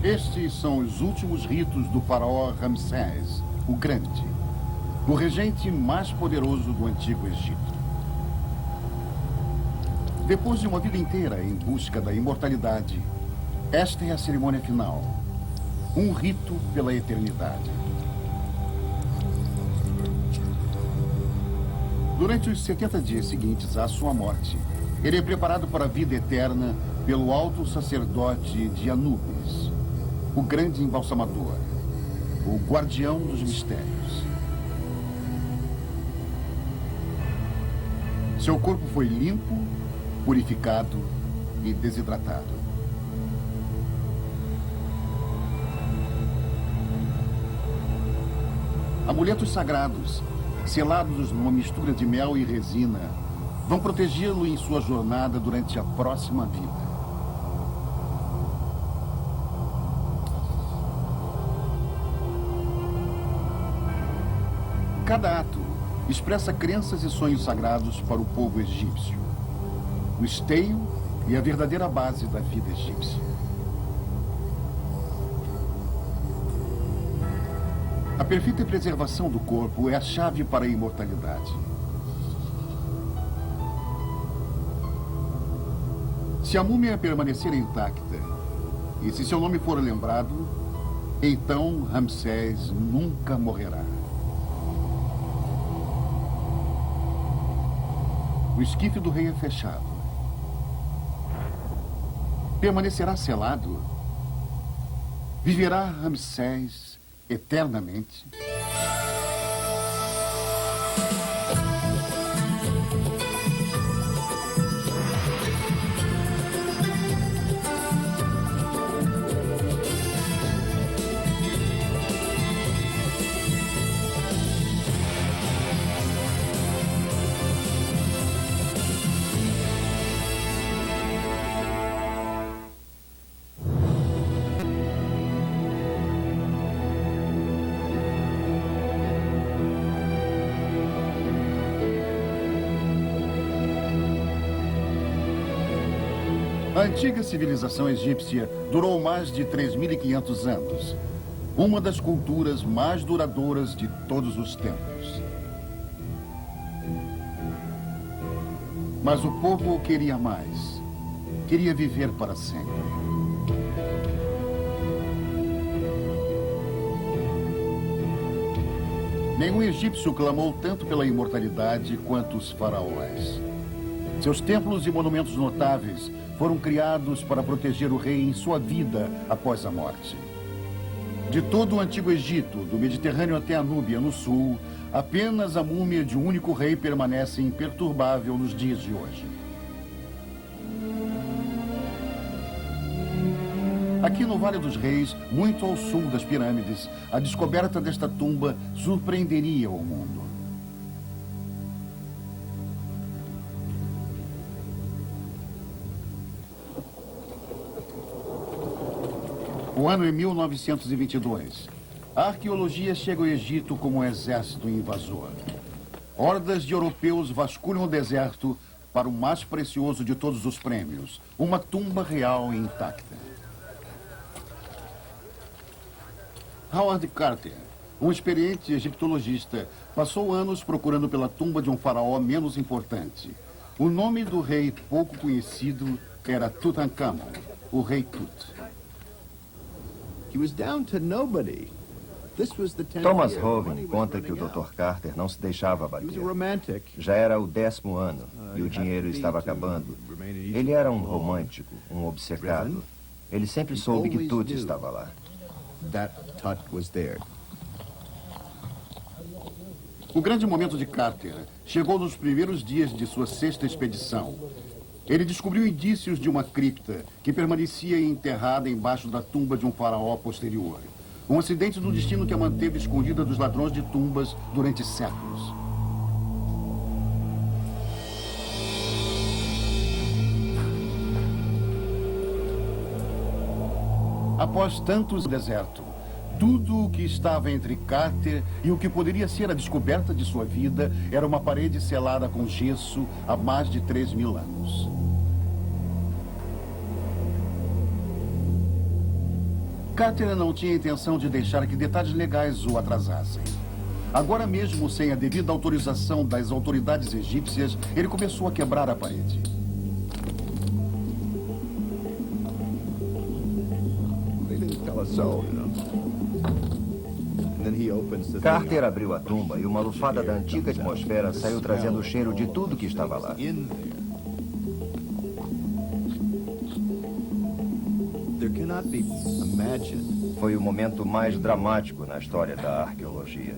Estes são os últimos ritos do faraó Ramsés, o Grande, o regente mais poderoso do Antigo Egito. Depois de uma vida inteira em busca da imortalidade, esta é a cerimônia final, um rito pela eternidade. Durante os 70 dias seguintes à sua morte, ele é preparado para a vida eterna pelo alto sacerdote de Anubis, o grande embalsamador, o guardião dos mistérios. Seu corpo foi limpo, purificado e desidratado. Amuletos sagrados, selados numa mistura de mel e resina, vão protegê-lo em sua jornada durante a próxima vida. Cada ato expressa crenças e sonhos sagrados para o povo egípcio, o esteio e a verdadeira base da vida egípcia. A perfeita preservação do corpo é a chave para a imortalidade. Se a múmia permanecer intacta e se seu nome for lembrado, então Ramsés nunca morrerá. O esquife do rei é fechado. Permanecerá selado? Viverá Ramsés eternamente? A antiga civilização egípcia durou mais de 3.500 anos. Uma das culturas mais duradouras de todos os tempos. Mas o povo queria mais. Queria viver para sempre. Nenhum egípcio clamou tanto pela imortalidade quanto os faraós. Seus templos e monumentos notáveis foram criados para proteger o rei em sua vida após a morte. De todo o Antigo Egito, do Mediterrâneo até a Núbia, no sul, apenas a múmia de um único rei permanece imperturbável nos dias de hoje. Aqui no Vale dos Reis, muito ao sul das pirâmides, a descoberta desta tumba surpreenderia o mundo. O ano é 1922. A arqueologia chega ao Egito como um exército invasor. Hordas de europeus vasculham o deserto para o mais precioso de todos os prêmios, uma tumba real e intacta. Howard Carter, um experiente egiptologista, passou anos procurando pela tumba de um faraó menos importante. O nome do rei pouco conhecido era Tutankhamon, o rei Tut. Thomas Hoven conta que o Dr. Carter não se deixava abater. Já era o 10º ano e o dinheiro estava acabando. Ele era um romântico, um obcecado. Ele sempre soube que Tut estava lá. O grande momento de Carter chegou nos primeiros dias de sua 6ª expedição. Ele descobriu indícios de uma cripta que permanecia enterrada embaixo da tumba de um faraó posterior. Um acidente do destino que a manteve escondida dos ladrões de tumbas durante séculos. Após tantos desertos, tudo o que estava entre Carter e o que poderia ser a descoberta de sua vida era uma parede selada com gesso há mais de 3.000 anos. Carter não tinha intenção de deixar que detalhes legais o atrasassem. Agora mesmo, sem a devida autorização das autoridades egípcias, ele começou a quebrar a parede. Carter abriu a tumba e uma lufada da antiga atmosfera saiu trazendo o cheiro de tudo que estava lá. Foi o momento mais dramático na história da arqueologia.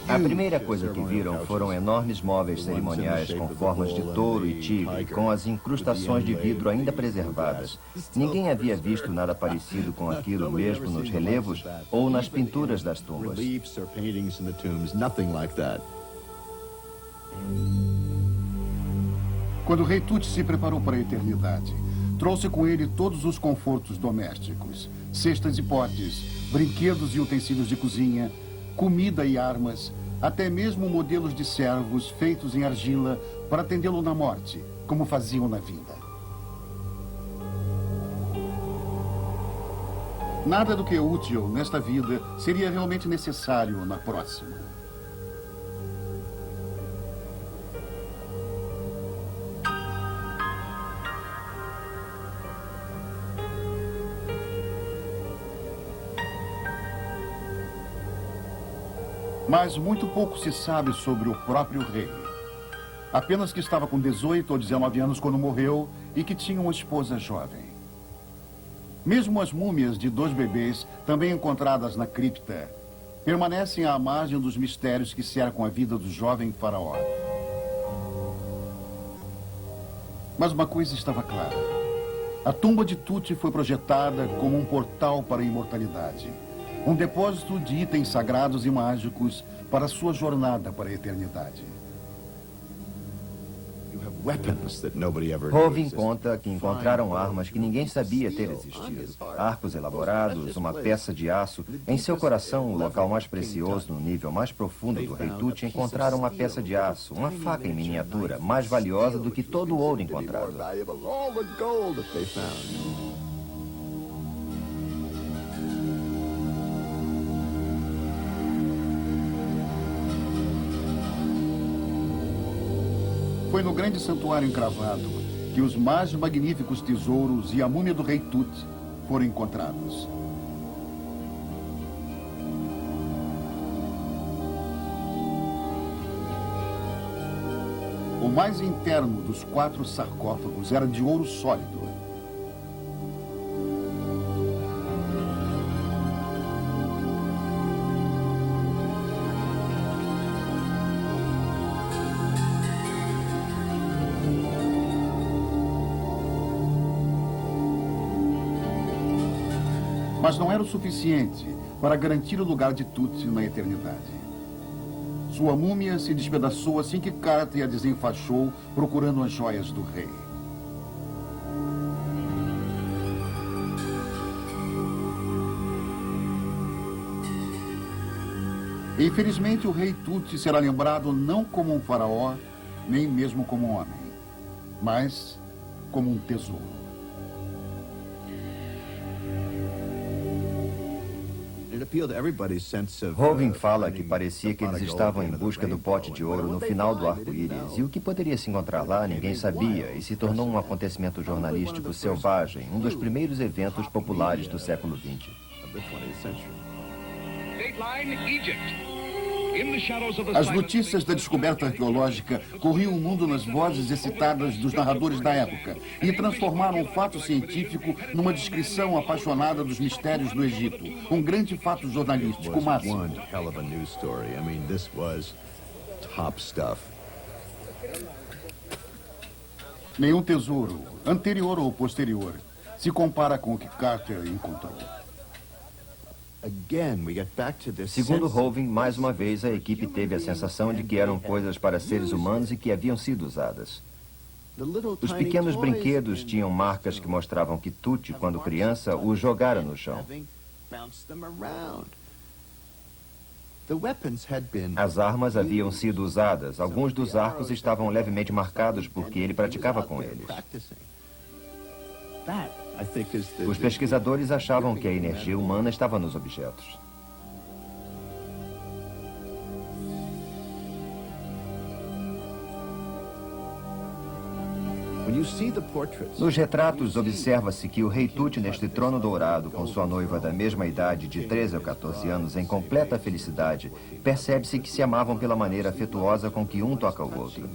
A primeira coisa que viram foram enormes móveis cerimoniais com formas de touro e tigre, com as incrustações de vidro ainda preservadas. Ninguém havia visto nada parecido com aquilo mesmo nos relevos ou nas pinturas das tumbas. Quando o rei Tut se preparou para a eternidade, trouxe com ele todos os confortos domésticos, cestas e potes, brinquedos e utensílios de cozinha, comida e armas, até mesmo modelos de servos feitos em argila para atendê-lo na morte, como faziam na vida. Nada do que é útil nesta vida seria realmente necessário na próxima. Mas muito pouco se sabe sobre o próprio rei. Apenas que estava com 18 ou 19 anos quando morreu e que tinha uma esposa jovem. Mesmo as múmias de 2 bebês, também encontradas na cripta, permanecem à margem dos mistérios que cercam a vida do jovem faraó. Mas uma coisa estava clara. A tumba de Tut foi projetada como um portal para a imortalidade. Um depósito de itens sagrados e mágicos para a sua jornada para a eternidade. Hovin conta que encontraram armas que ninguém sabia ter existido. Arcos elaborados, uma peça de aço. Em seu coração, o local mais precioso, no nível mais profundo do rei Tut, encontraram uma peça de aço, uma faca em miniatura, mais valiosa do que todo o ouro encontrado. Foi no grande santuário encravado que os mais magníficos tesouros e a múmia do rei Tut foram encontrados. O mais interno dos 4 sarcófagos era de ouro sólido. Mas não era o suficiente para garantir o lugar de Tut na eternidade. Sua múmia se despedaçou assim que Carter a desenfaixou, procurando as joias do rei. Infelizmente, o rei Tut será lembrado não como um faraó, nem mesmo como um homem, mas como um tesouro. Hovin fala que parecia que eles estavam em busca do pote de ouro no final do arco-íris, e o que poderia se encontrar lá ninguém sabia, e se tornou um acontecimento jornalístico selvagem, um dos primeiros eventos populares do século XX. As notícias da descoberta arqueológica corriam o mundo nas vozes excitadas dos narradores da época e transformaram o fato científico numa descrição apaixonada dos mistérios do Egito. Um grande fato jornalístico máximo. Nenhum tesouro, anterior ou posterior, se compara com o que Carter encontrou. Segundo Hoving, mais uma vez a equipe teve a sensação de que eram coisas para seres humanos e que haviam sido usadas. Os pequenos brinquedos tinham marcas que mostravam que Tucci, quando criança, os jogara no chão. As armas haviam sido usadas. Alguns dos arcos estavam levemente marcados porque ele praticava com eles. Os pesquisadores achavam que a energia humana estava nos objetos. Nos retratos, observa-se que o rei Tut, neste trono dourado, com sua noiva da mesma idade, de 13 ou 14 anos, em completa felicidade, percebe-se que se amavam pela maneira afetuosa com que um toca o outro.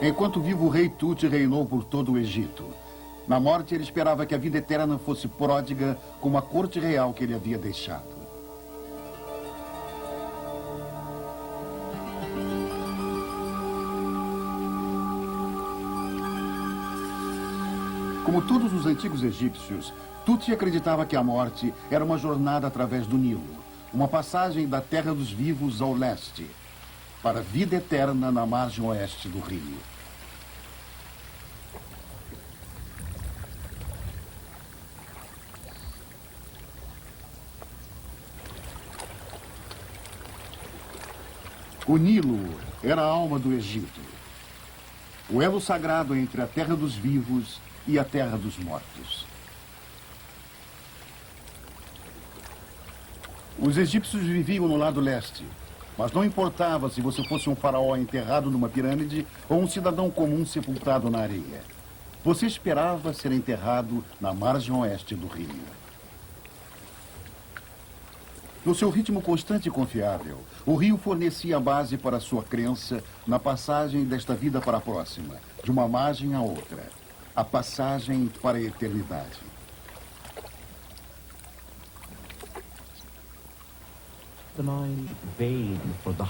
Enquanto vivo, o rei Tut reinou por todo o Egito. Na morte, ele esperava que a vida eterna fosse pródiga como a corte real que ele havia deixado. Como todos os antigos egípcios, Tut acreditava que a morte era uma jornada através do Nilo, uma passagem da terra dos vivos ao leste, para a vida eterna na margem oeste do rio. O Nilo era a alma do Egito, o elo sagrado entre a terra dos vivos e a terra dos mortos. Os egípcios viviam no lado leste, mas não importava se você fosse um faraó enterrado numa pirâmide ou um cidadão comum sepultado na areia. Você esperava ser enterrado na margem oeste do rio. No seu ritmo constante e confiável, o rio fornecia a base para sua crença na passagem desta vida para a próxima, de uma margem à outra. A passagem para a eternidade.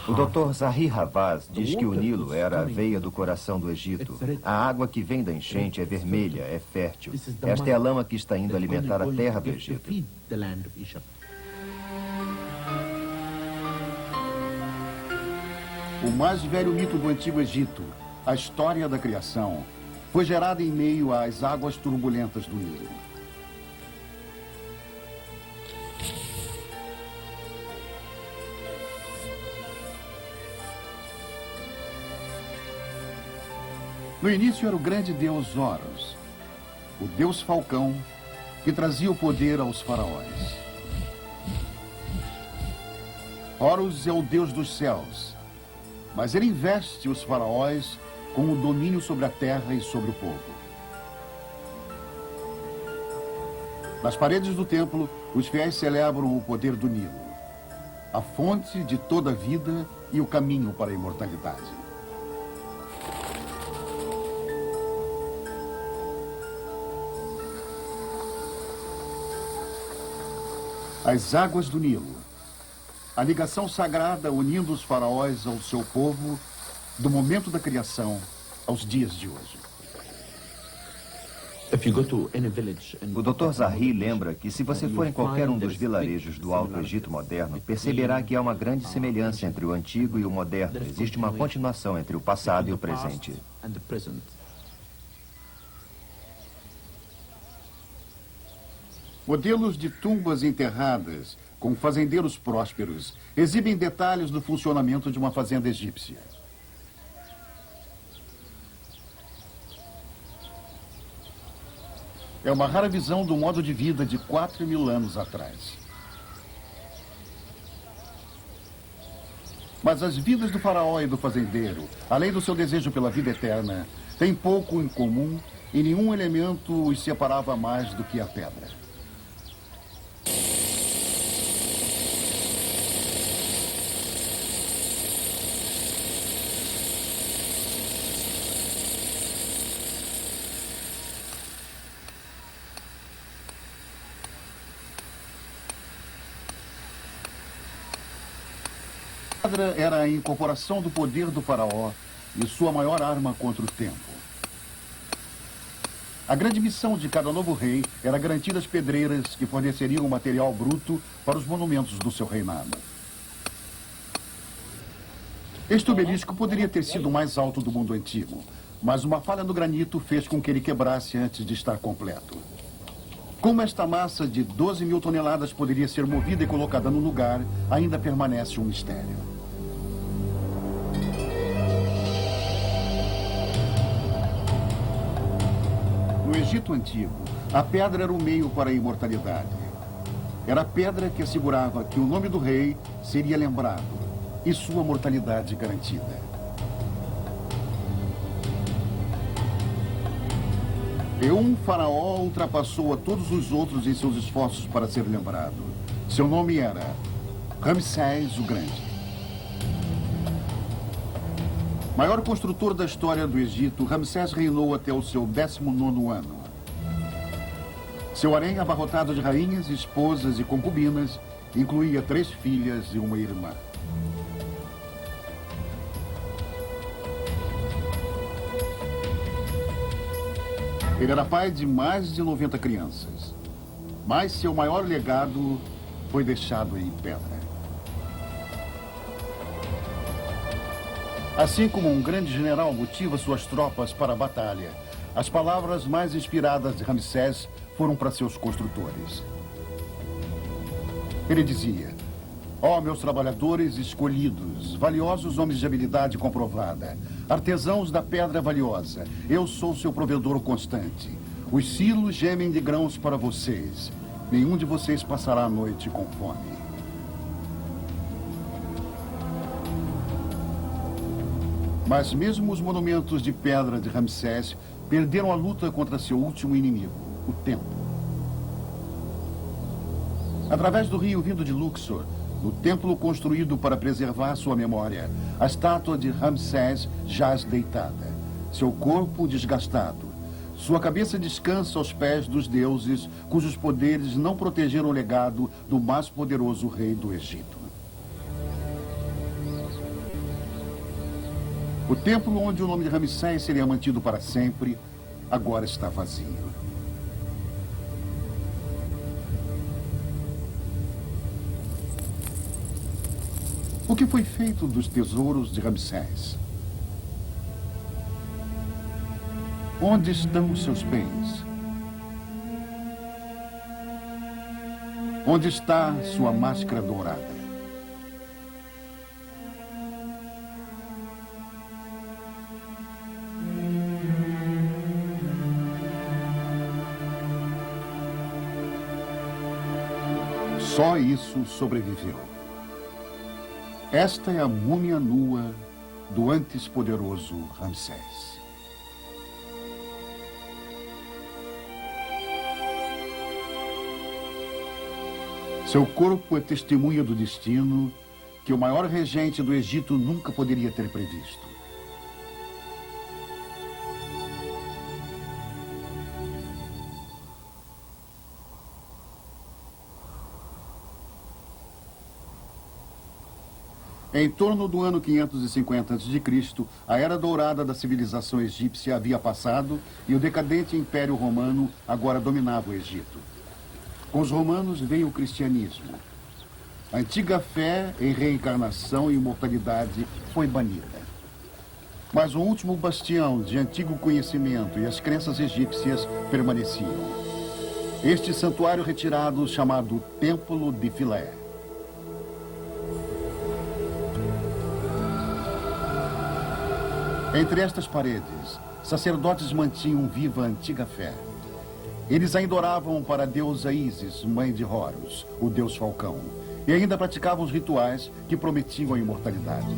O Dr. Zahi Hawass diz que o Nilo era a veia do coração do Egito. A água que vem da enchente é vermelha, é fértil. Esta é a lama que está indo alimentar a terra do Egito. O mais velho mito do Antigo Egito, a história da criação, foi gerada em meio às águas turbulentas do Nilo. No início era o grande deus Horus, o deus falcão que trazia o poder aos faraós. Horus é o deus dos céus, mas ele investe os faraós com o domínio sobre a terra e sobre o povo. Nas paredes do templo, os fiéis celebram o poder do Nilo, a fonte de toda a vida e o caminho para a imortalidade. As águas do Nilo, a ligação sagrada unindo os faraós ao seu povo, do momento da criação aos dias de hoje. O Dr. Zahi lembra que se você for em qualquer um dos vilarejos do Alto Egito moderno, perceberá que há uma grande semelhança entre o antigo e o moderno. Existe uma continuação entre o passado e o presente. Modelos de tumbas enterradas com fazendeiros prósperos exibem detalhes do funcionamento de uma fazenda egípcia. É uma rara visão do modo de vida de 4.000 anos atrás. Mas as vidas do faraó e do fazendeiro, além do seu desejo pela vida eterna, têm pouco em comum e nenhum elemento os separava mais do que a pedra. A pedra era a incorporação do poder do faraó e sua maior arma contra o tempo. A grande missão de cada novo rei era garantir as pedreiras que forneceriam o material bruto para os monumentos do seu reinado. Este obelisco poderia ter sido o mais alto do mundo antigo, mas uma falha no granito fez com que ele quebrasse antes de estar completo. Como esta massa de 12 mil toneladas poderia ser movida e colocada no lugar, ainda permanece um mistério. No Egito Antigo, a pedra era o meio para a imortalidade. Era a pedra que assegurava que o nome do rei seria lembrado e sua mortalidade garantida. E um faraó ultrapassou a todos os outros em seus esforços para ser lembrado. Seu nome era Ramsés o Grande. Maior construtor da história do Egito, Ramsés reinou até o seu 19º ano. Seu harém, abarrotado de rainhas, esposas e concubinas, incluía 3 filhas e uma irmã. Ele era pai de mais de 90 crianças, mas seu maior legado foi deixado em pedra. Assim como um grande general motiva suas tropas para a batalha, as palavras mais inspiradas de Ramsés foram para seus construtores. Ele dizia: ó, meus trabalhadores escolhidos, valiosos homens de habilidade comprovada, artesãos da pedra valiosa, eu sou seu provedor constante. Os silos gemem de grãos para vocês. Nenhum de vocês passará a noite com fome. Mas mesmo os monumentos de pedra de Ramsés perderam a luta contra seu último inimigo, o templo. Através do rio vindo de Luxor, no templo construído para preservar sua memória, a estátua de Ramsés jaz deitada, seu corpo desgastado. Sua cabeça descansa aos pés dos deuses, cujos poderes não protegeram o legado do mais poderoso rei do Egito. O templo onde o nome de Ramsés seria mantido para sempre, agora está vazio. O que foi feito dos tesouros de Ramsés? Onde estão os seus bens? Onde está sua máscara dourada? Só isso sobreviveu. Esta é a múmia nua do antes poderoso Ramsés. Seu corpo é testemunha do destino que o maior regente do Egito nunca poderia ter previsto. Em torno do ano 550 a.C., a era dourada da civilização egípcia havia passado e o decadente Império Romano agora dominava o Egito. Com os romanos veio o cristianismo. A antiga fé em reencarnação e imortalidade foi banida. Mas o último bastião de antigo conhecimento e as crenças egípcias permaneciam. Este santuário retirado chamado Templo de Philae. Entre estas paredes, sacerdotes mantinham viva a antiga fé. Eles ainda oravam para a deusa Ísis, mãe de Horus, o deus falcão, e ainda praticavam os rituais que prometiam a imortalidade.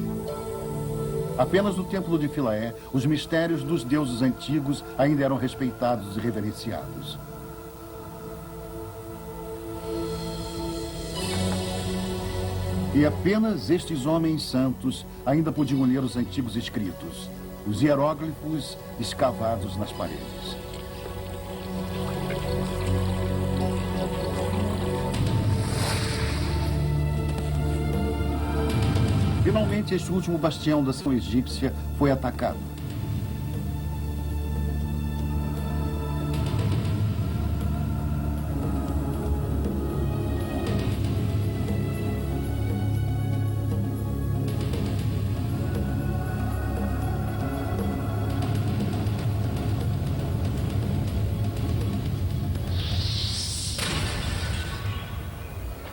Apenas no templo de Philae, os mistérios dos deuses antigos ainda eram respeitados e reverenciados. E apenas estes homens santos ainda podiam ler os antigos escritos, os hieróglifos escavados nas paredes. Finalmente, este último bastião da civilização egípcia foi atacado.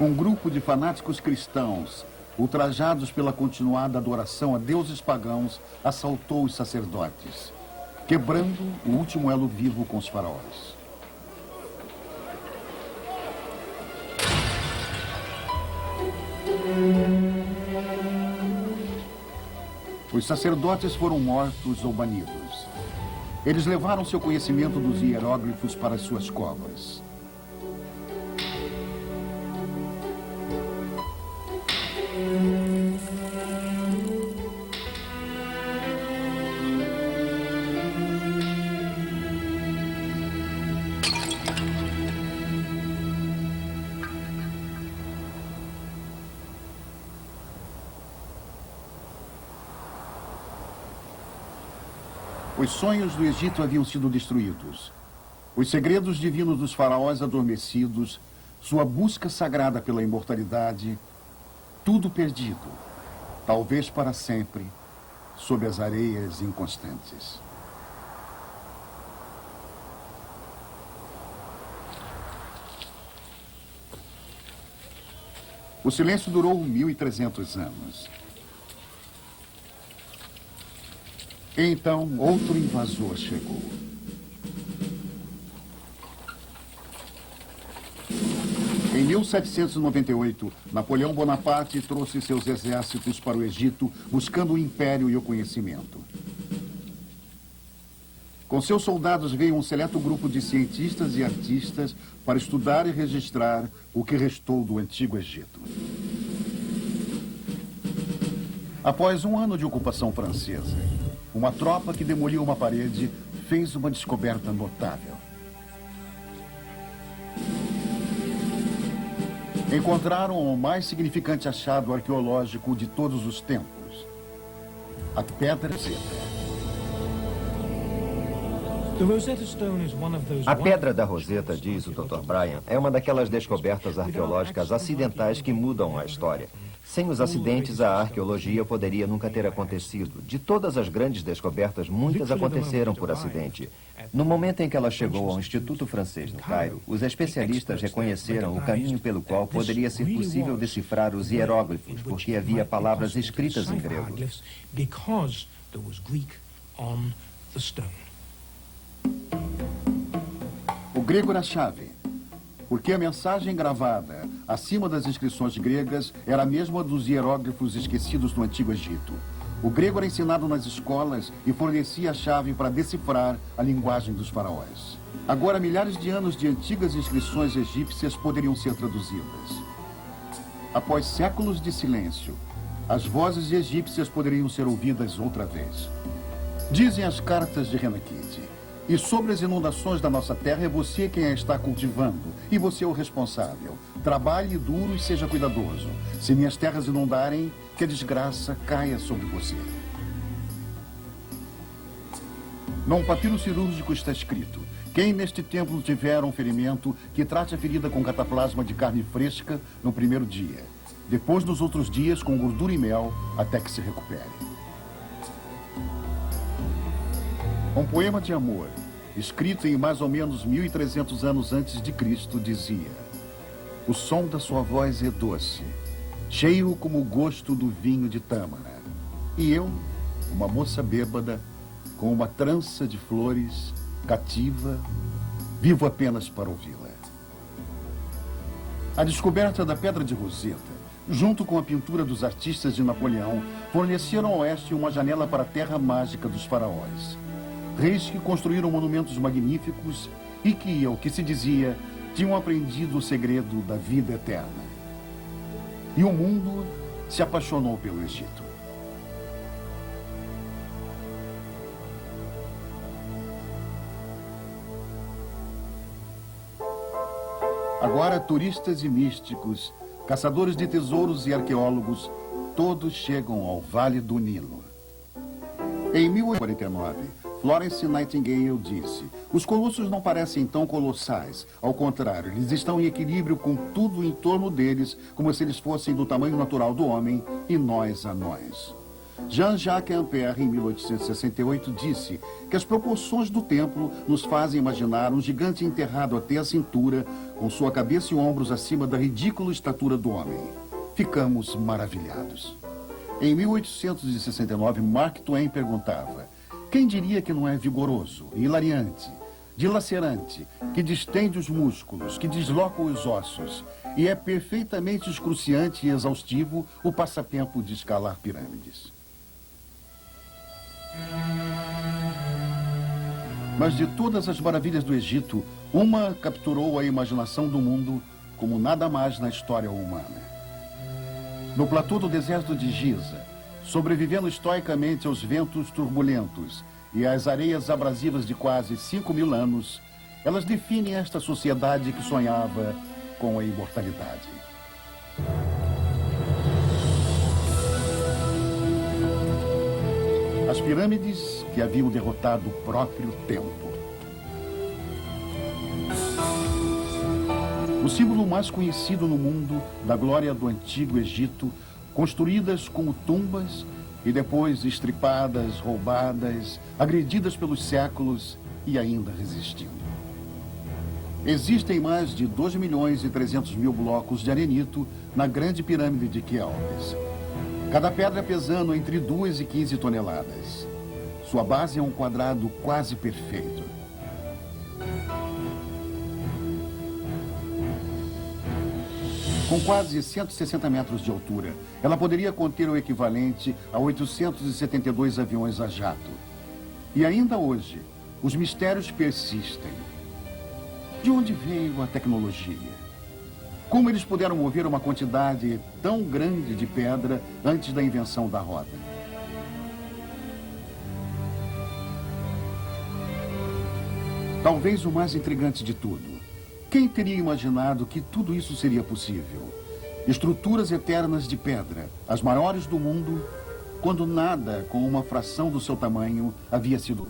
Um grupo de fanáticos cristãos, ultrajados pela continuada adoração a deuses pagãos, assaltou os sacerdotes, quebrando o último elo vivo com os faraós. Os sacerdotes foram mortos ou banidos. Eles levaram seu conhecimento dos hieróglifos para as suas covas. Os sonhos do Egito haviam sido destruídos. Os segredos divinos dos faraós adormecidos, sua busca sagrada pela imortalidade, tudo perdido, talvez para sempre, sob as areias inconstantes. O silêncio durou 1.300 anos. Então, outro invasor chegou. Em 1798, Napoleão Bonaparte trouxe seus exércitos para o Egito, buscando o império e o conhecimento. Com seus soldados veio um seleto grupo de cientistas e artistas para estudar e registrar o que restou do antigo Egito. Após um ano de ocupação francesa, uma tropa que demoliu uma parede fez uma descoberta notável. Encontraram o mais significante achado arqueológico de todos os tempos: a Pedra Roseta. A Pedra da Roseta, diz o Dr. Brian, é uma daquelas descobertas arqueológicas acidentais que mudam a história. Sem os acidentes, a arqueologia poderia nunca ter acontecido. De todas as grandes descobertas, muitas aconteceram por acidente. No momento em que ela chegou ao Instituto Francês no Cairo, os especialistas reconheceram o caminho pelo qual poderia ser possível decifrar os hieróglifos, porque havia palavras escritas em grego. O grego era a chave, porque a mensagem gravada acima das inscrições gregas era a mesma dos hieróglifos esquecidos no Antigo Egito. O grego era ensinado nas escolas e fornecia a chave para decifrar a linguagem dos faraós. Agora, milhares de anos de antigas inscrições egípcias poderiam ser traduzidas. Após séculos de silêncio, as vozes egípcias poderiam ser ouvidas outra vez. Dizem as cartas de Renakid: e sobre as inundações da nossa terra é você quem a está cultivando, e você é o responsável. Trabalhe duro e seja cuidadoso. Se minhas terras inundarem, que a desgraça caia sobre você. Num papiro cirúrgico está escrito: quem neste templo tiver um ferimento, que trate a ferida com cataplasma de carne fresca no primeiro dia. Depois, nos outros dias, com gordura e mel, até que se recupere. Um poema de amor, escrito em mais ou menos 1.300 anos antes de Cristo, dizia: o som da sua voz é doce, cheio como o gosto do vinho de tâmara. E eu, uma moça bêbada, com uma trança de flores, cativa, vivo apenas para ouvi-la. A descoberta da Pedra de Roseta, junto com a pintura dos artistas de Napoleão, forneceram ao oeste uma janela para a terra mágica dos faraós. Reis que construíram monumentos magníficos e que, ao que se dizia, tinham aprendido o segredo da vida eterna. E o mundo se apaixonou pelo Egito. Agora, turistas e místicos, caçadores de tesouros e arqueólogos, todos chegam ao Vale do Nilo. Em 1849, Florence Nightingale disse: os colossos não parecem tão colossais. Ao contrário, eles estão em equilíbrio com tudo em torno deles, como se eles fossem do tamanho natural do homem e nós anões. Jean-Jacques Ampère, em 1868, disse que as proporções do templo nos fazem imaginar um gigante enterrado até a cintura, com sua cabeça e ombros acima da ridícula estatura do homem. Ficamos maravilhados. Em 1869, Mark Twain perguntava: quem diria que não é vigoroso, hilariante, dilacerante, que distende os músculos, que desloca os ossos, e é perfeitamente excruciante e exaustivo o passatempo de escalar pirâmides? Mas de todas as maravilhas do Egito, uma capturou a imaginação do mundo como nada mais na história humana. No platô do deserto de Giza, sobrevivendo estoicamente aos ventos turbulentos e às areias abrasivas de quase 5.000 anos, elas definem esta sociedade que sonhava com a imortalidade. As pirâmides que haviam derrotado o próprio tempo. O símbolo mais conhecido no mundo da glória do antigo Egito, construídas como tumbas e depois estripadas, roubadas, agredidas pelos séculos e ainda resistindo. Existem mais de 2.300.000 blocos de arenito na grande pirâmide de Quéops. Cada pedra pesando entre 2 e 15 toneladas. Sua base é um quadrado quase perfeito. Com quase 160 metros de altura, ela poderia conter o equivalente a 872 aviões a jato. E ainda hoje, os mistérios persistem. De onde veio a tecnologia? Como eles puderam mover uma quantidade tão grande de pedra antes da invenção da roda? Talvez o mais intrigante de tudo. Quem teria imaginado que tudo isso seria possível? Estruturas eternas de pedra, as maiores do mundo, quando nada com uma fração do seu tamanho havia sido.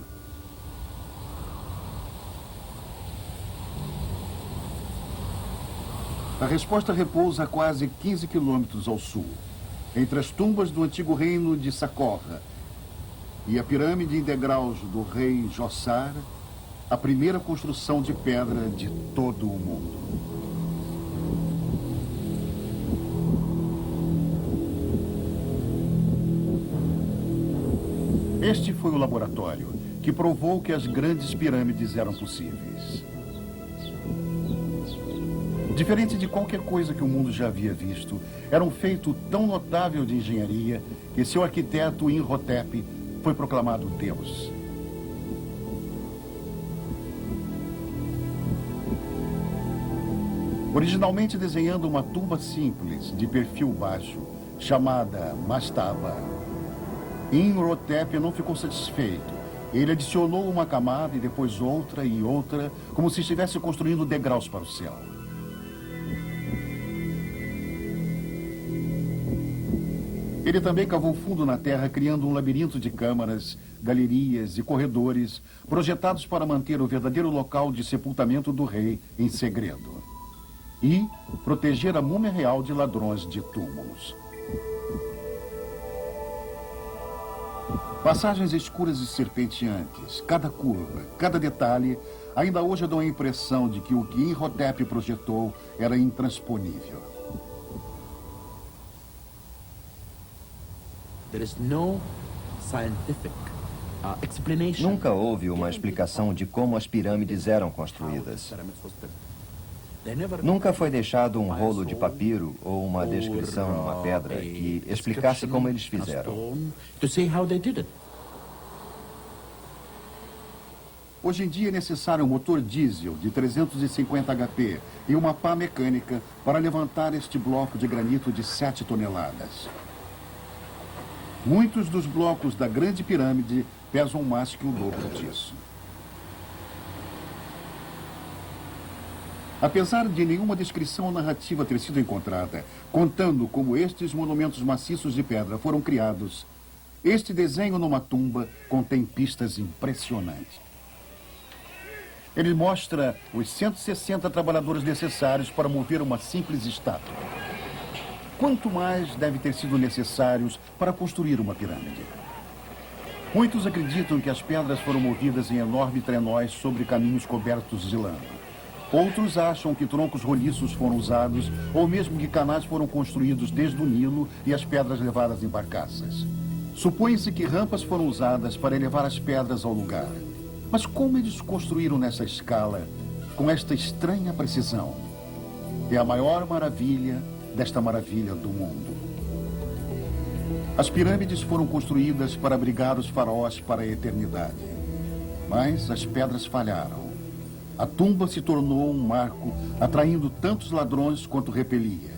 A resposta repousa a quase 15 quilômetros ao sul, entre as tumbas do antigo reino de Saqqara e a pirâmide em degraus do rei Djoser, a primeira construção de pedra de todo o mundo. Este foi o laboratório que provou que as grandes pirâmides eram possíveis. Diferente de qualquer coisa que o mundo já havia visto, era um feito tão notável de engenharia que seu arquiteto Imhotep foi proclamado Deus. Originalmente desenhando uma tumba simples, de perfil baixo, chamada mastaba, Imhotep não ficou satisfeito. Ele adicionou uma camada e depois outra e outra, como se estivesse construindo degraus para o céu. Ele também cavou fundo na terra, criando um labirinto de câmaras, galerias e corredores, projetados para manter o verdadeiro local de sepultamento do rei em segredo. E proteger a múmia real de ladrões de túmulos. Passagens escuras e serpenteantes, cada curva, cada detalhe, ainda hoje dão a impressão de que o que Imhotep projetou era intransponível. Nunca houve uma explicação de como as pirâmides eram construídas. Nunca foi deixado um rolo de papiro ou uma descrição numa pedra que explicasse como eles fizeram. Hoje em dia é necessário um motor diesel de 350 HP e uma pá mecânica para levantar este bloco de granito de 7 toneladas. Muitos dos blocos da Grande Pirâmide pesam mais que o dobro disso. Apesar de nenhuma descrição narrativa ter sido encontrada, contando como estes monumentos maciços de pedra foram criados, este desenho numa tumba contém pistas impressionantes. Ele mostra os 160 trabalhadores necessários para mover uma simples estátua. quanto mais deve ter sido necessários para construir uma pirâmide. Muitos acreditam que as pedras foram movidas em enormes trenóis sobre caminhos cobertos de lama. Outros acham que troncos roliços foram usados, ou mesmo que canais foram construídos desde o Nilo e as pedras levadas em barcaças. Supõe-se que rampas foram usadas para elevar as pedras ao lugar. Mas como eles construíram nessa escala, com esta estranha precisão? É a maior maravilha desta maravilha do mundo. As pirâmides foram construídas para abrigar os faraós para a eternidade. Mas as pedras falharam. A tumba se tornou um marco, atraindo tantos ladrões quanto repelia.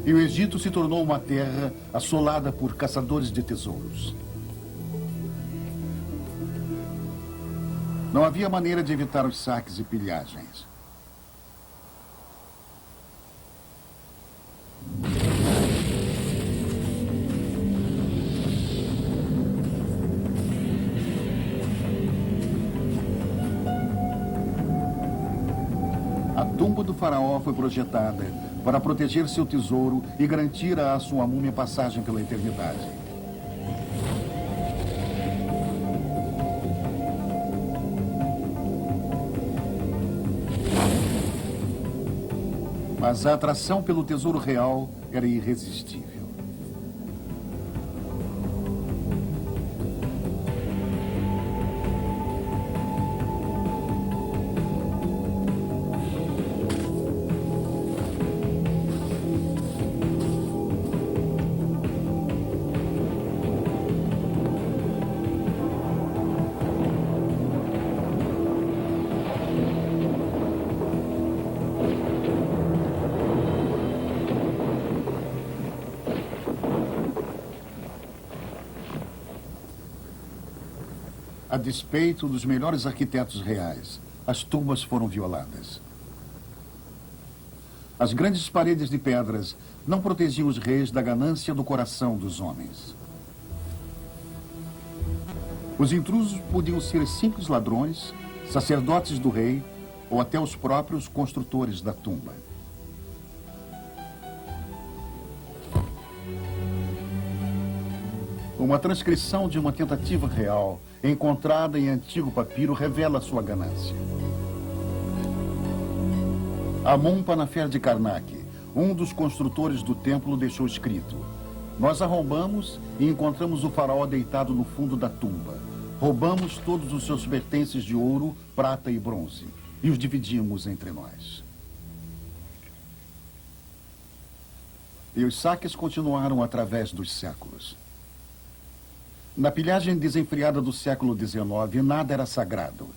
E o Egito se tornou uma terra assolada por caçadores de tesouros. Não havia maneira de evitar os saques e pilhagens. A tumba do faraó foi projetada para proteger seu tesouro e garantir à sua múmia passagem pela eternidade. Mas a atração pelo tesouro real era irresistível. A despeito dos melhores arquitetos reais, as tumbas foram violadas. As grandes paredes de pedras não protegiam os reis da ganância do coração dos homens. Os intrusos podiam ser simples ladrões, sacerdotes do rei ou até os próprios construtores da tumba. Uma transcrição de uma tentativa real encontrada em antigo papiro revela sua ganância. Amon-Panafer de Karnak, um dos construtores do templo, deixou escrito: "Nós arrombamos e encontramos o faraó deitado no fundo da tumba. Roubamos todos os seus pertences de ouro, prata e bronze e os dividimos entre nós." E os saques continuaram através dos séculos. Na pilhagem desenfreada do século XIX, nada era sagrado.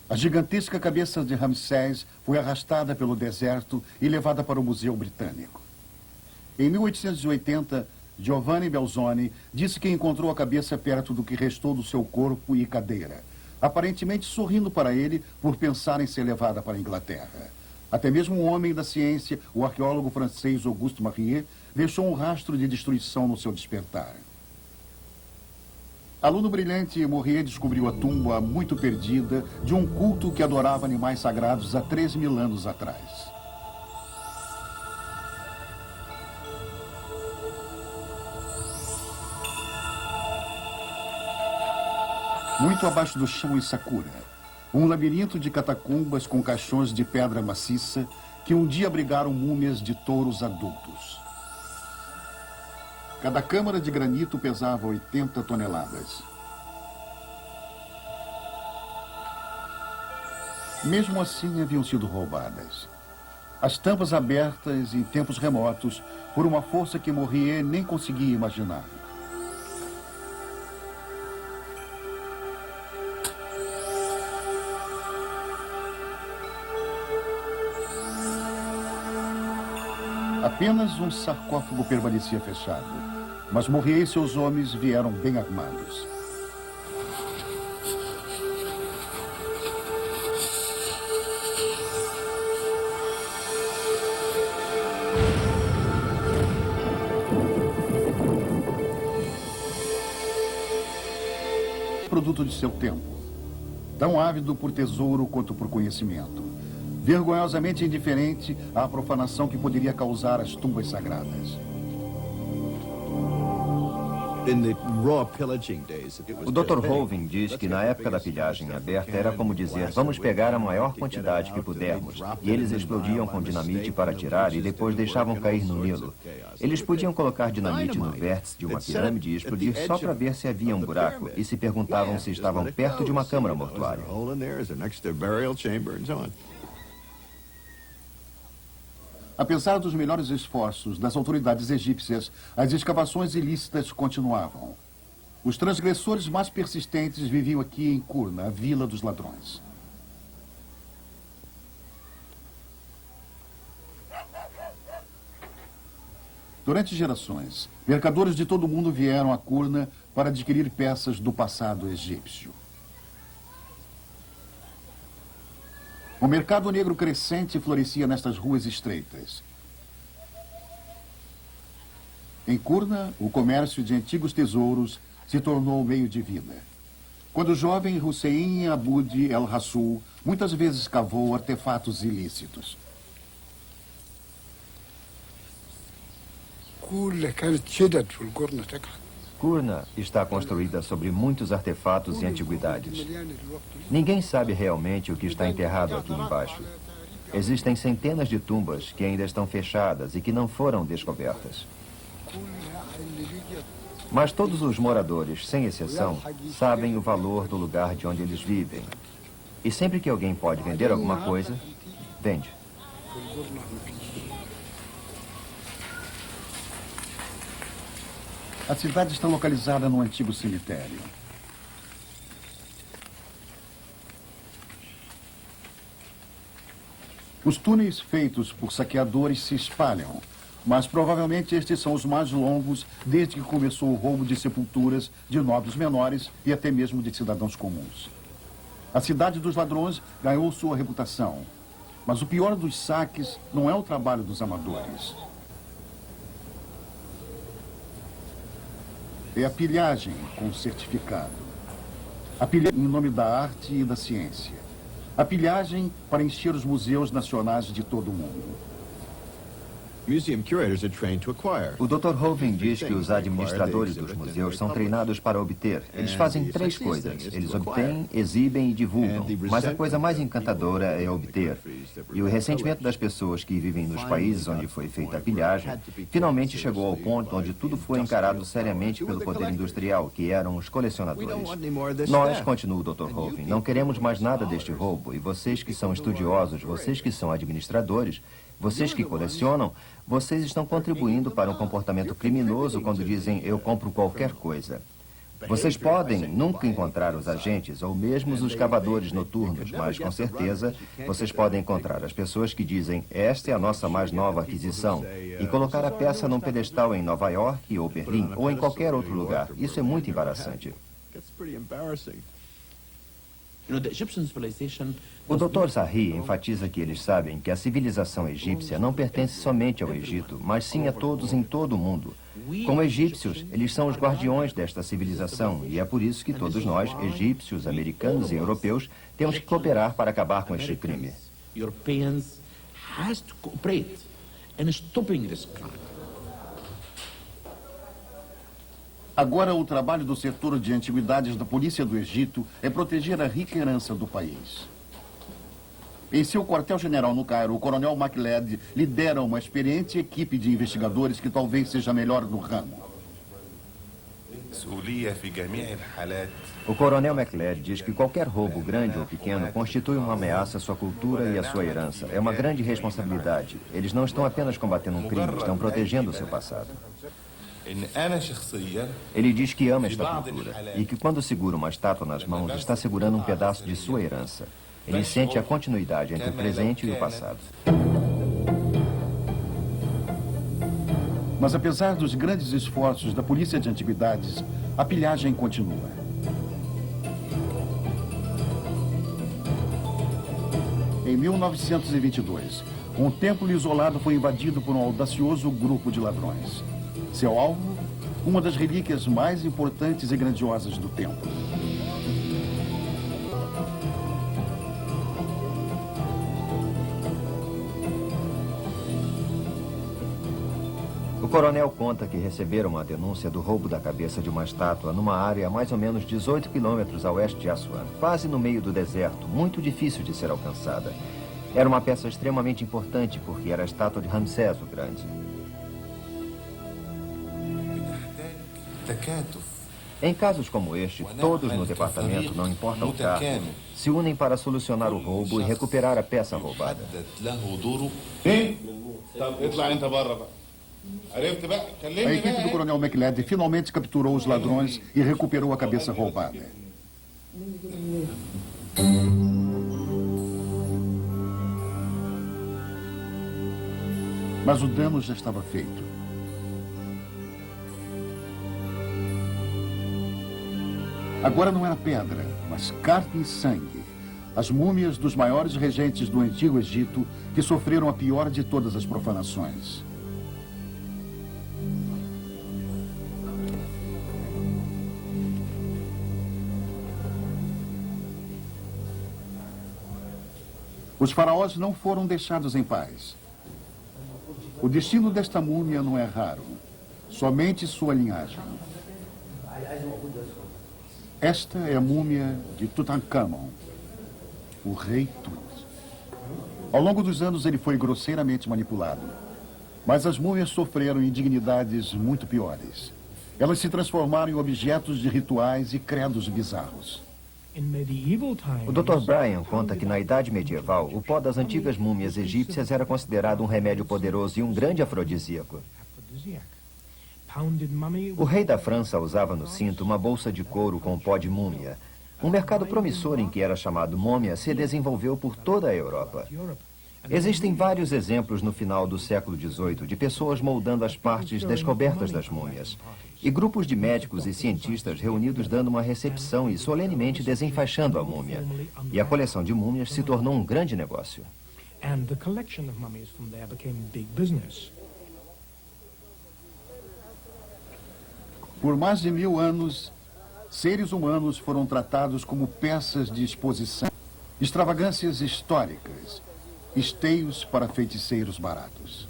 A gigantesca cabeça de Ramsés foi arrastada pelo deserto e levada para o Museu Britânico. Em 1880, Giovanni Belzoni disse que encontrou a cabeça perto do que restou do seu corpo e cadeira, aparentemente sorrindo para ele por pensar em ser levada para a Inglaterra. Até mesmo um homem da ciência, o arqueólogo francês Auguste Mariette, deixou um rastro de destruição no seu despertar. Aluno brilhante, Morrier descobriu a tumba muito perdida de um culto que adorava animais sagrados há 3.000 anos atrás. Muito abaixo do chão em Sakura, um labirinto de catacumbas com caixões de pedra maciça que um dia abrigaram múmias de touros adultos. Cada câmara de granito pesava 80 toneladas. Mesmo assim, haviam sido roubadas. As tampas abertas em tempos remotos por uma força que Morrier nem conseguia imaginar. Apenas um sarcófago permanecia fechado, mas Morrier e seus homens vieram bem armados. Produto de seu tempo, tão ávido por tesouro quanto por conhecimento. vergonhosamente indiferente à profanação que poderia causar as tumbas sagradas. O Dr. Hoving diz que na época da pilhagem aberta era como dizer, vamos pegar a maior quantidade que pudermos. E eles explodiam com dinamite para atirar e depois deixavam cair no Nilo. Eles podiam colocar dinamite no vértice de uma pirâmide e explodir só para ver se havia um buraco e se perguntavam se estavam perto de uma câmara mortuária. Apesar dos melhores esforços das autoridades egípcias, as escavações ilícitas continuavam. Os transgressores mais persistentes viviam aqui em Qurna, a Vila dos Ladrões. Durante gerações, mercadores de todo o mundo vieram a Qurna para adquirir peças do passado egípcio. O mercado negro crescente florescia nestas ruas estreitas. Em Qurna, o comércio de antigos tesouros se tornou meio de vida. Quando o jovem Hussein Aboud El-Rassul muitas vezes cavou artefatos ilícitos. Qurna está construída sobre muitos artefatos e antiguidades. Ninguém sabe realmente o que está enterrado aqui embaixo. Existem centenas de tumbas que ainda estão fechadas e que não foram descobertas. Mas todos os moradores, sem exceção, sabem o valor do lugar de onde eles vivem. E sempre que alguém pode vender alguma coisa, vende. A cidade está localizada no antigo cemitério. Os túneis feitos por saqueadores se espalham, mas provavelmente estes são os mais longos desde que começou o roubo de sepulturas de nobres menores e até mesmo de cidadãos comuns. A cidade dos ladrões ganhou sua reputação, mas o pior dos saques não é o trabalho dos amadores. É a pilhagem com certificado. A pilhagem em nome da arte e da ciência. A pilhagem para encher os museus nacionais de todo o mundo. O Dr. Hoving diz que os administradores dos museus são treinados para obter. Eles fazem três coisas. Eles obtêm, exibem e divulgam. Mas a coisa mais encantadora é obter. E o ressentimento das pessoas que vivem nos países onde foi feita a pilhagem finalmente chegou ao ponto onde tudo foi encarado seriamente pelo poder industrial, que eram os colecionadores. Nós, continua o Dr. Hoving, não queremos mais nada deste roubo. E vocês que são estudiosos, vocês que são administradores, vocês que colecionam, vocês estão contribuindo para um comportamento criminoso quando dizem eu compro qualquer coisa. Vocês podem nunca encontrar os agentes ou mesmo os cavadores noturnos, mas com certeza vocês podem encontrar as pessoas que dizem esta é a nossa mais nova aquisição e colocar a peça num pedestal em Nova York ou Berlim ou em qualquer outro lugar. Isso é muito embaraçante. O Dr. Zahi enfatiza que eles sabem que a civilização egípcia não pertence somente ao Egito, mas sim a todos em todo o mundo. Como egípcios, eles são os guardiões desta civilização e é por isso que todos nós, egípcios, americanos e europeus, temos que cooperar para acabar com este crime. Agora, o trabalho do setor de antiguidades da Polícia do Egito é proteger a rica herança do país. Em seu quartel-general no Cairo, o coronel MacLeod lidera uma experiente equipe de investigadores que talvez seja a melhor do ramo. O coronel MacLeod diz que qualquer roubo, grande ou pequeno, constitui uma ameaça à sua cultura e à sua herança. É uma grande responsabilidade. Eles não estão apenas combatendo um crime, estão protegendo o seu passado. Ele diz que ama esta cultura e que quando segura uma estátua nas mãos, está segurando um pedaço de sua herança. Ele sente a continuidade entre o presente e o passado. Mas apesar dos grandes esforços da Polícia de Antiguidades, a pilhagem continua. Em 1922, um templo isolado foi invadido por um audacioso grupo de ladrões. Seu alvo, uma das relíquias mais importantes e grandiosas do templo. O coronel conta que receberam uma denúncia do roubo da cabeça de uma estátua numa área a mais ou menos 18 quilômetros a oeste de Assuan, quase no meio do deserto, muito difícil de ser alcançada. Era uma peça extremamente importante porque era a estátua de Ramsés o Grande. Em casos como este, todos no departamento, não importa o cargo, se unem para solucionar o roubo e recuperar a peça roubada. A equipe do coronel McLeod finalmente capturou os ladrões e recuperou a cabeça roubada. Mas o dano já estava feito. Agora não era pedra, mas carne e sangue. As múmias dos maiores regentes do Antigo Egito que sofreram a pior de todas as profanações. Os faraós não foram deixados em paz. O destino desta múmia não é raro, somente sua linhagem. Esta é a múmia de Tutankhamon, o rei Tut. Ao longo dos anos ele foi grosseiramente manipulado, mas as múmias sofreram indignidades muito piores. Elas se transformaram em objetos de rituais e credos bizarros. O Dr. Brian conta que na Idade Medieval, o pó das antigas múmias egípcias era considerado um remédio poderoso e um grande afrodisíaco. O rei da França usava no cinto uma bolsa de couro com pó de múmia. Um mercado promissor em que era chamado múmia se desenvolveu por toda a Europa. Existem vários exemplos no final do século XVIII de pessoas moldando as partes descobertas das múmias. E grupos de médicos e cientistas reunidos dando uma recepção e solenemente desenfaixando a múmia. E a coleção de múmias se tornou um grande negócio. Por mais de 1000 anos, seres humanos foram tratados como peças de exposição, extravagâncias históricas, esteios para feiticeiros baratos.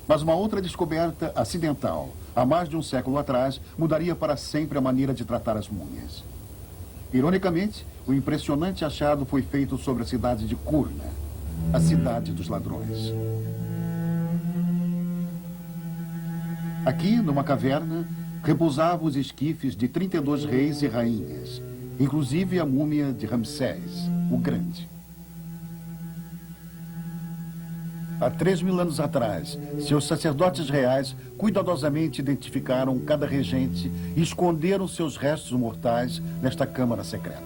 Mas uma outra descoberta acidental, há mais de um século atrás, mudaria para sempre a maneira de tratar as múmias. Ironicamente, o impressionante achado foi feito sobre a cidade de Kurna, a cidade dos ladrões. Aqui, numa caverna, repousavam os esquifes de 32 reis e rainhas, inclusive a múmia de Ramsés, o Grande. Há 3.000 anos atrás, seus sacerdotes reais cuidadosamente identificaram cada regente e esconderam seus restos mortais nesta câmara secreta.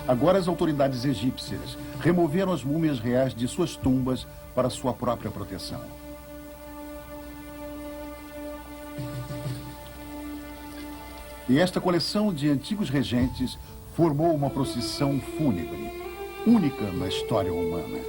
Agora as autoridades egípcias removeram as múmias reais de suas tumbas para sua própria proteção. E esta coleção de antigos regentes formou uma procissão fúnebre, única na história humana.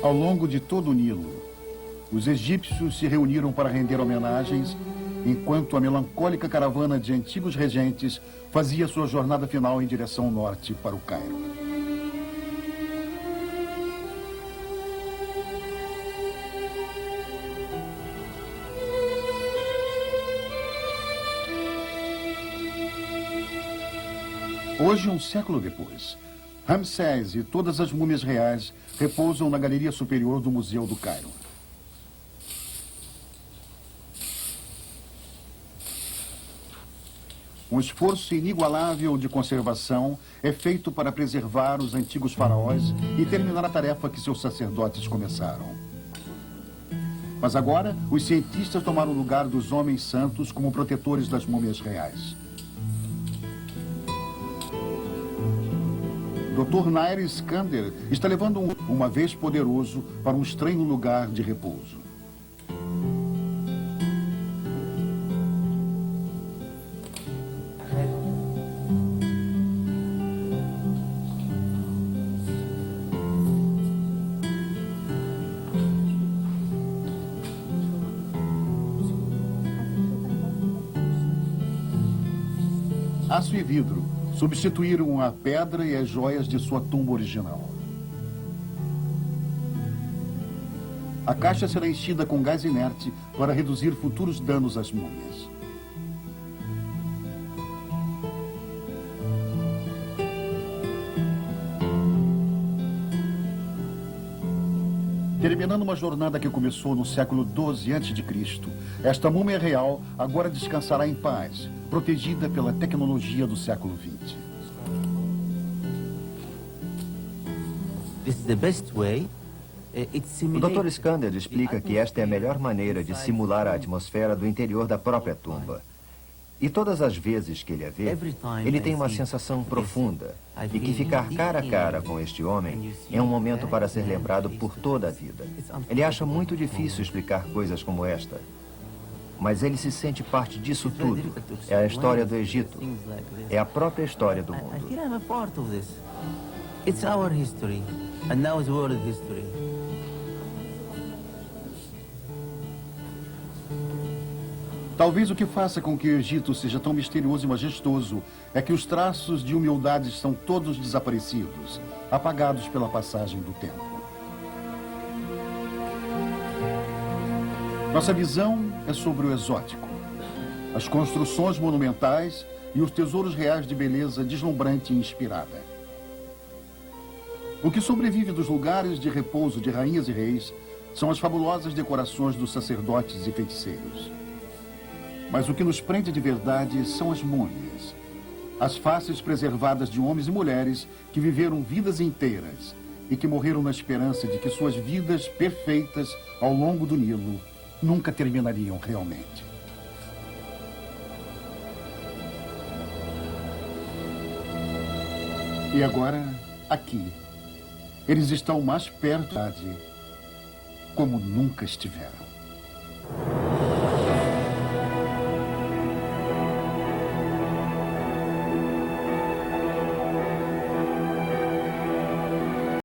Ao longo de todo o Nilo, os egípcios se reuniram para render homenagens, enquanto a melancólica caravana de antigos regentes fazia sua jornada final em direção norte para o Cairo. Hoje, um século depois, Ramsés e todas as múmias reais repousam na galeria superior do Museu do Cairo. Um esforço inigualável de conservação é feito para preservar os antigos faraós e terminar a tarefa que seus sacerdotes começaram. Mas agora, os cientistas tomaram o lugar dos homens santos como protetores das múmias reais. Dr. Nair Skander está levando uma vez poderoso para um estranho lugar de repouso. aço e vidro substituíram a pedra e as joias de sua tumba original. A caixa será enchida com gás inerte para reduzir futuros danos às múmias. Terminando uma jornada que começou no século XII a.C., esta múmia real agora descansará em paz, protegida pela tecnologia do século XX. O Dr. Skander explica que esta é a melhor maneira de simular a atmosfera do interior da própria tumba. E todas as vezes que ele a vê, ele tem uma sensação profunda de que ficar cara a cara com este homem é um momento para ser lembrado por toda a vida. Ele acha muito difícil explicar coisas como esta, mas ele se sente parte disso tudo. É a história do Egito. É a própria história do mundo. It's our history, and now it's world history. Talvez o que faça com que o Egito seja tão misterioso e majestoso é que os traços de humildade estão todos desaparecidos, apagados pela passagem do tempo. Nossa visão é sobre o exótico, as construções monumentais e os tesouros reais de beleza deslumbrante e inspirada. O que sobrevive dos lugares de repouso de rainhas e reis são as fabulosas decorações dos sacerdotes e feiticeiros. Mas o que nos prende de verdade são as múmias, as faces preservadas de homens e mulheres que viveram vidas inteiras e que morreram na esperança de que suas vidas perfeitas ao longo do Nilo nunca terminariam realmente. E agora, aqui, eles estão mais perto, como nunca estiveram.